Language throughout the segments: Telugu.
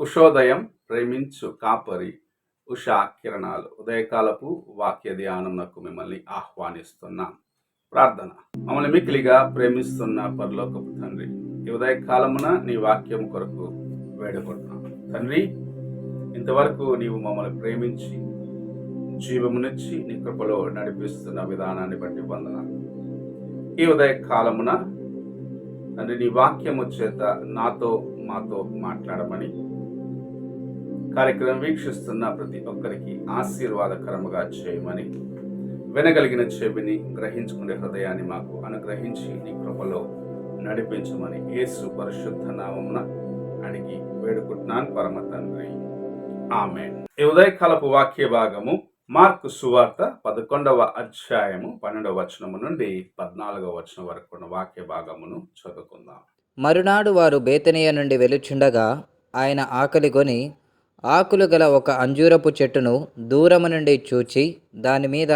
ఉషోదయం ప్రేమించు కాపరి ఉషా కిరణాలు ఉదయకాలపు వాక్య ధ్యానంకు మిమ్మల్ని ఆహ్వానిస్తున్నాం. ప్రార్థన. మమ్మల్ని మిక్కిలిగా ప్రేమిస్తున్న పరలోకపు తండ్రి, ఈ ఉదయకాలమున నీ వాక్యం కొరకు వేడుకుంటున్నాం తండ్రి. ఇంతవరకు నీవు మమ్మల్ని ప్రేమించి జీవమునిచ్చి నీ కృపలో నడిపిస్తున్న విధానాన్ని బట్టి వందనాలు. ఈ ఉదయకాలమున తండ్రి నీ వాక్యము చేత నాతో మాతో మాట్లాడమని, కార్యక్రమం వీక్షిస్తున్న ప్రతి ఒక్కరికి ఆశీర్వాదకరముగా చేయమని, వినగలిగిన చెవిని గ్రహించుకునే హృదయాన్ని మాకు అనుగ్రహించి నీ కృపలో నడిపించమని యేసు పరిశుద్ధ నామమున అడిగి వేడుకుంటున్నాను పరమ తండ్రి, ఆమేన్. ఈ ఉదయకాలపు వాక్య భాగము మార్కు సువార్త 11వ అధ్యాయము 12వ వచనము నుండి 14వ వచనం వరకు ఉన్న వాక్య భాగమును చదువుకుందాం. మరునాడు వారు బేతనియ నుండి వెలుచుండగా ఆయన ఆకలిగొని ఆకులు గల ఒక అంజూరపు చెట్టును దూరము నుండి చూచి దాని మీద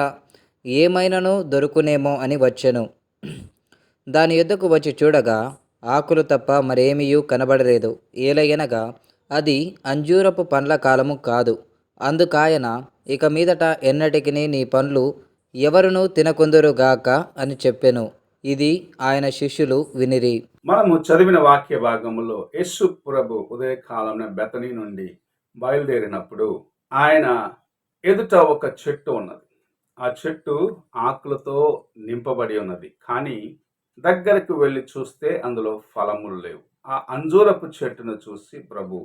ఏమైనను దొరుకునేమో అని వచ్చెను. దాని యొద్దకు వచ్చి చూడగా ఆకులు తప్ప మరేమీయూ కనబడలేదు. ఏలయనగా అది అంజూరపు పండ్ల కాలము కాదు. అందుకాయన, ఇక మీదట ఎన్నటికి నీ పండ్లు ఎవరునూ తినకుందురుగాక అని చెప్పెను. ఇది ఆయన శిష్యులు వినిరి. మనము చదివిన వాక్య భాగములో యేసు ప్రభు ఉదయకాలం బెతనీ నుండి బయలుదేరినప్పుడు ఆయన ఎదుట ఒక చెట్టు ఉన్నది. ఆ చెట్టు ఆకులతో నింపబడి ఉన్నది, కానీ దగ్గరకు వెళ్ళి చూస్తే అందులో ఫలములు లేవు. ఆ అంజూరపు చెట్టును చూసి ప్రభు,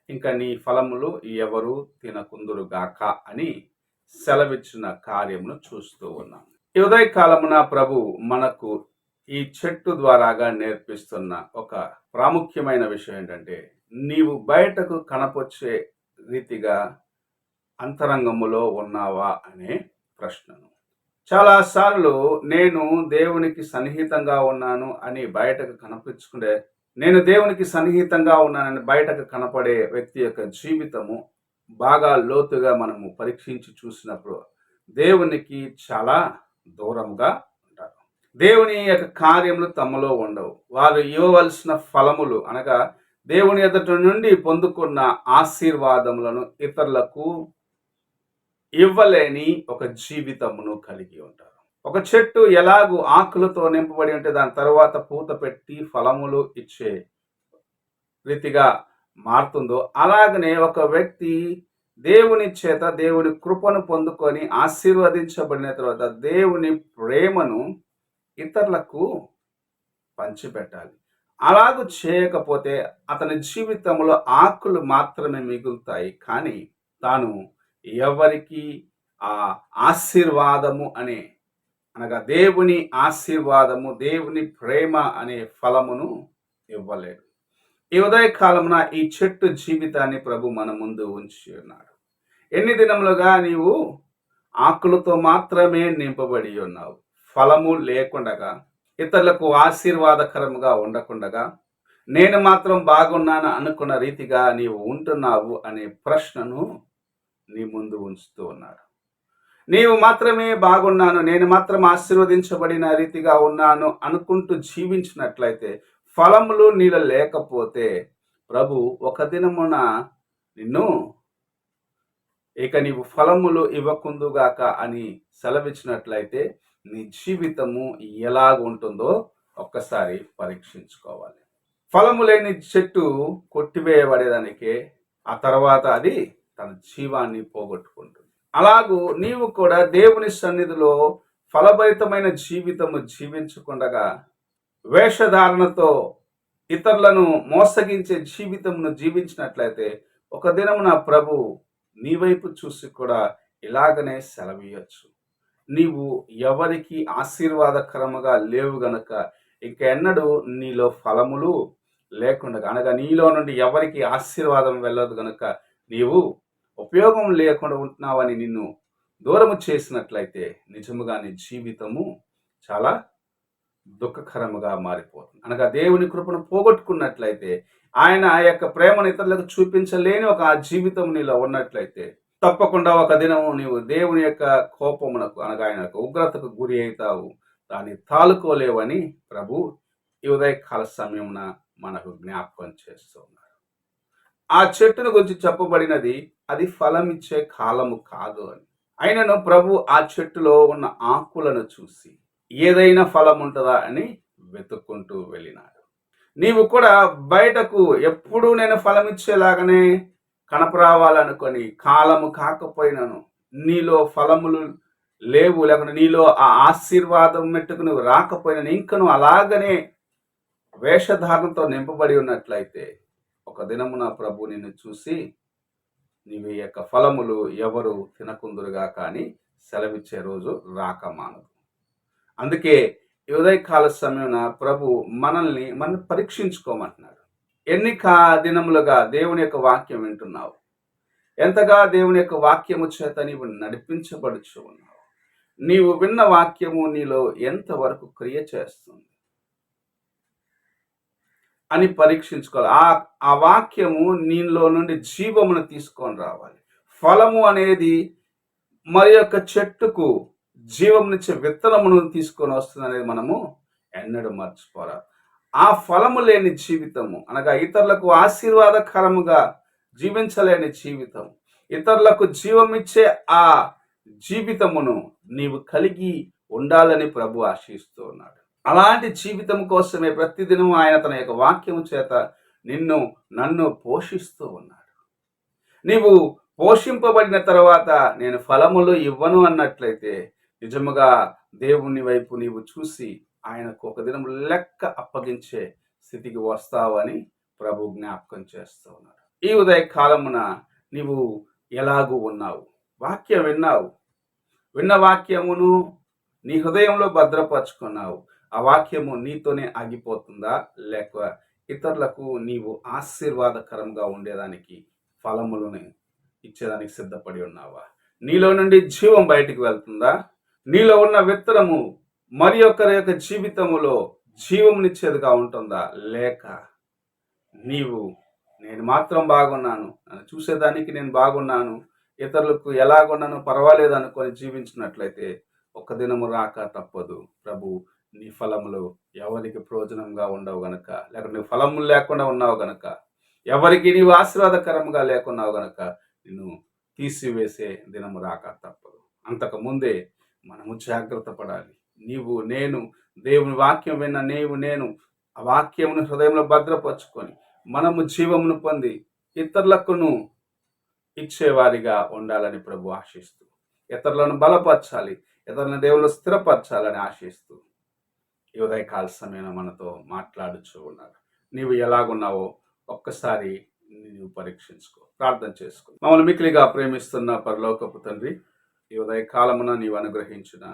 ఇంకా నీ ఫలములు ఎవరు తినకుందురుగాక అని సెలవిచ్చిన కార్యమును చూస్తూ ఉన్నాం. ఈ ఉదయకాలమున ప్రభు మనకు ఈ చెట్టు ద్వారాగా నేర్పిస్తున్న ఒక ప్రాముఖ్యమైన విషయం ఏంటంటే, నీవు బయటకు కనపొచ్చే రీతిగా అంతరంగములో ఉన్నావా అనే ప్రశ్నను. చాలాసార్లు నేను దేవునికి సన్నిహితంగా ఉన్నాను అని బయటకు కనిపించుకునే, నేను దేవునికి సన్నిహితంగా ఉన్నానని బయటకు కనపడే వ్యక్తి యొక్క జీవితము బాగా లోతుగా మనము పరీక్షించి చూసినప్పుడు దేవునికి చాలా దూరంగా ఉంటారు. దేవుని యొక్క కార్యములు తమలో ఉండవు. వారు ఇవ్వవలసిన ఫలములు అనగా దేవుని ఎదుట నుండి పొందుకున్న ఆశీర్వాదములను ఇతరులకు ఇవ్వలేని ఒక జీవితమును కలిగి ఉంటారు. ఒక చెట్టు ఎలాగూ ఆకులతో నింపబడి ఉంటే దాని తర్వాత పూత పెట్టి ఫలములు ఇచ్చే రీతిగా మారుతుందో, అలాగనే ఒక వ్యక్తి దేవుని చేత దేవుని కృపను పొందుకొని ఆశీర్వదించబడిన తర్వాత దేవుని ప్రేమను ఇతరులకు పంచిపెట్టాలి. అలాగూ చేయకపోతే అతని జీవితంలో ఆకులు మాత్రమే మిగులుతాయి, కానీ తాను ఎవరికి ఆ ఆశీర్వాదము అనగా దేవుని ఆశీర్వాదము, దేవుని ప్రేమ అనే ఫలమును ఇవ్వలేడు. ఈ ఉదయకాలమున ఈ చెట్టు జీవితాన్ని ప్రభు మన ముందు ఉంచి ఉన్నాడు. ఎన్ని దినములుగా నీవు ఆకులతో మాత్రమే నింపబడి ఉన్నావు, ఫలము లేకుండగా, ఇతరులకు ఆశీర్వాదకరముగా ఉండకుండగా, నేను మాత్రం బాగున్నాను అనుకున్న రీతిగా నీవు ఉంటున్నావు అనే ప్రశ్నను నీ ముందు ఉంచుతూ ఉన్నాడు. నీవు మాత్రమే బాగున్నాను, నేను మాత్రం ఆశీర్వదించబడిన రీతిగా ఉన్నాను అనుకుంటూ జీవించినట్లయితే, ఫలములు నీలో లేకపోతే ప్రభు ఒక దినమున నిన్ను ఇక నీవు ఫలములు ఇవ్వకుందుగాక అని సెలవిచ్చినట్లయితే నీ జీవితము ఎలాగ ఉంటుందో ఒక్కసారి పరీక్షించుకోవాలి. ఫలము లేని చెట్టు కొట్టివేయబడేదానికే ఆ తర్వాత అది తన జీవాన్ని పోగొట్టుకుంటుంది. అలాగూ నీవు కూడా దేవుని సన్నిధిలో ఫలభరితమైన జీవితము జీవించకుండగా వేషధారణతో ఇతరులను మోసగించే జీవితమును జీవించినట్లయితే ఒక దినమున ప్రభు నీ వైపు చూసి కూడా ఇలాగనే సెలవీయచ్చు. నీవు ఎవరికి ఆశీర్వాదకరముగా లేవు గనక ఇంకెన్నడూ నీలో ఫలములు లేకుండా, అనగా నీలో నుండి ఎవరికి ఆశీర్వాదం వెళ్ళదు గనక నీవు ఉపయోగం లేకుండా ఉంటున్నావని నిన్ను దూరము చేసినట్లయితే నిజముగా నీ జీవితము చాలా దుఃఖకరముగా మారిపోతుంది. అనగా దేవుని కృపను పోగొట్టుకున్నట్లయితే, ఆయన ఆ యొక్క ప్రేమను ఇతరులకు చూపించలేని ఒక జీవితం నీలో ఉన్నట్లయితే తప్పకుండా ఒక దినము నీవు దేవుని యొక్క కోపమునకు అనగా ఆయన యొక్క ఉగ్రతకు గురి అవుతావు, దాన్ని తాలుకోలేవని ప్రభు ఈ ఉదయకాల సమయమున మనకు జ్ఞాపకం చేస్తూ ఉన్నారు. ఆ చెట్టును గురించి చెప్పబడినది అది ఫలమిచ్చే కాలము కాదు అని. అయినను ప్రభు ఆ చెట్టులో ఉన్న ఆకులను చూసి ఏదైనా ఫలం ఉంటుందా అని వెతుక్కుంటూ వెళ్ళినాడు. నీవు కూడా బయటకు ఎప్పుడూ నేను ఫలమిచ్చేలాగానే కనపరావాలనుకొని కాలము కాకపోయినను నీలో ఫలములు లేవు, లేకుండా నీలో ఆ ఆశీర్వాదం మెట్టుకు నువ్వు రాకపోయినా ఇంకా నువ్వు అలాగనే వేషధారణతో నింపబడి ఉన్నట్లయితే ఒక దినమున ప్రభు నిన్ను చూసి నీవు ఈ యొక్క ఫలములు ఎవరు తినకుందురుగా కానీ సెలవిచ్చే రోజు రాక మానదు. అందుకే ఈ ఉదయకాల సమయమున ప్రభు మనం పరీక్షించుకోమంటున్నాడు. ఎన్ని దినములుగా దేవుని యొక్క వాక్యం వింటున్నావు? ఎంతగా దేవుని యొక్క వాక్యము చేత నీవు నడిపించబడుచు ఉన్నావు? నీవు విన్న వాక్యము నీలో ఎంతవరకు క్రియ చేస్తుంది అని పరీక్షించుకోవాలి. ఆ వాక్యము నీలో నుండి జీవమును తీసుకొని రావాలి. ఫలము అనేది మరి యొక్క చెట్టుకు జీవమునిచ్చే విత్తనమును తీసుకొని వస్తుంది అనేది మనము ఎన్నడూ మర్చిపోరా. ఆ ఫలము లేని జీవితము అనగా ఇతరులకు ఆశీర్వాదకరముగా జీవించలేని జీవితం, ఇతరులకు జీవమిచ్చే ఆ జీవితమును నీవు కలిగి ఉండాలని ప్రభు ఆశిస్తూ ఉన్నాడు. అలాంటి జీవితం కోసమే ప్రతిదినం ఆయన తన యొక్క వాక్యము చేత నన్ను పోషిస్తూ ఉన్నాడు. నీవు పోషింపబడిన తర్వాత నేను ఫలములు ఇవ్వను అన్నట్లయితే నిజముగా దేవుని వైపు నీవు చూసి ఆయనకు ఒక దినం లెక్క అప్పగించే స్థితికి వస్తావని ప్రభు జ్ఞాపకం చేస్తూ ఉన్నాడు. ఈ ఉదయ కాలమున నీవు ఎలాగూ ఉన్నావు? వాక్యం విన్నావు, విన్న వాక్యమును నీ హృదయంలో భద్రపరుచుకున్నావు. ఆ వాక్యము నీతోనే ఆగిపోతుందా, లేక ఇతరులకు నీవు ఆశీర్వాదకరంగా ఉండేదానికి ఫలములను ఇచ్చేదానికి సిద్ధపడి ఉన్నావా? నీలో నుండి జీవం బయటికి వెళ్తుందా? నీలో ఉన్న విత్తనము మరి ఒకరి యొక్క జీవితములో జీవమునిచ్చేదిగా ఉంటుందా? లేక నేను మాత్రం బాగున్నాను, నన్ను చూసేదానికి నేను బాగున్నాను, ఇతరులకు ఎలాగున్నాను పర్వాలేదు అనుకొని జీవించినట్లయితే ఒక దినము రాక తప్పదు. ప్రభు నీ ఫలములు ఎవరికి ప్రయోజనంగా ఉండవు గనక, లేక నీ ఫలములు లేకుండా ఉన్నావు గనక, ఎవరికి నీవు ఆశీర్వాదకరంగా లేకున్నావు గనక నిన్ను తీసివేసే దినము రాక తప్పదు. అంతకు ముందే మనము జాగ్రత్త పడాలి. నేను దేవుని వాక్యం విన్న నేను ఆ వాక్యమును హృదయంలో భద్రపరుచుకొని మనము జీవమును పొంది ఇతరులకును ఇచ్చేవారిగా ఉండాలని ప్రభు ఆశిస్తూ, ఇతరులను బలపరచాలి, ఇతరులను దేవుళ్ళు స్థిరపరచాలని ఆశిస్తూ ఈ ఉదయకాల సమయంలో మనతో మాట్లాడుచూ ఉన్నారు. నీవు ఎలాగున్నావో ఒక్కసారి నీవు పరీక్షించుకో, ప్రార్థన చేసుకో. మమ్మల్ని మిక్కిలిగా ప్రేమిస్తున్న పరలోకపు తండ్రి, ఈ ఉదయకాలమున నీవు అనుగ్రహించిన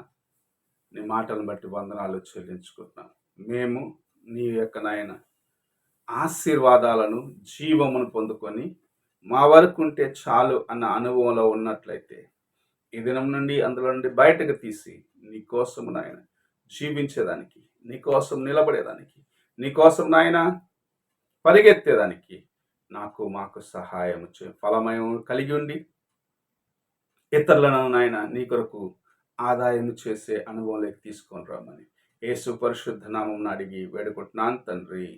నీ మాటలను బట్టి వందనాలు చెల్లించుకుంటున్నాం. మేము నీ యొక్క నాయన ఆశీర్వాదాలను జీవమును పొందుకొని మా వరకు ఉంటే చాలు అన్న అనుభవంలో ఉన్నట్లయితే ఈ దినం నుండి అందులో నుండి బయటకు తీసి నీ కోసము నాయన జీవించేదానికి, నీ కోసం నిలబడేదానికి, నీ కోసం నాయన పరిగెత్తేదానికి మాకు సహాయం చే, ఫలమయం కలిగి ఉండి ఇతరులను నాయన నీ కొరకు ఆదాయం చేసే అనుభవంలోకి తీసుకొని రమ్మని యేసు పరిశుద్ధ నామం అడిగి వేడుకుంటున్నాను తండ్రి,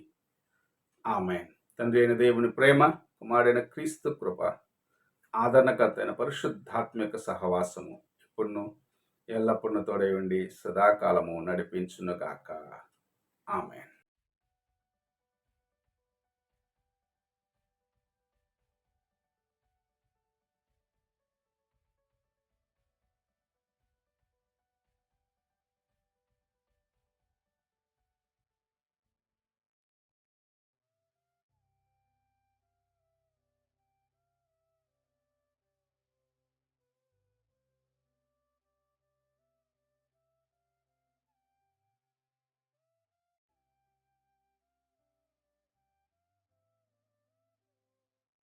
ఆమేన్. తండ్రి అయిన దేవుని ప్రేమ, కుమారుడైన క్రీస్తు కృప, ఆదరణకర్త అయిన పరిశుద్ధాత్మిక సహవాసము ఇప్పుడును ఎల్లప్పుడూ తోడై ఉండి సదాకాలము నడిపించునుగాక. ఆమేన్.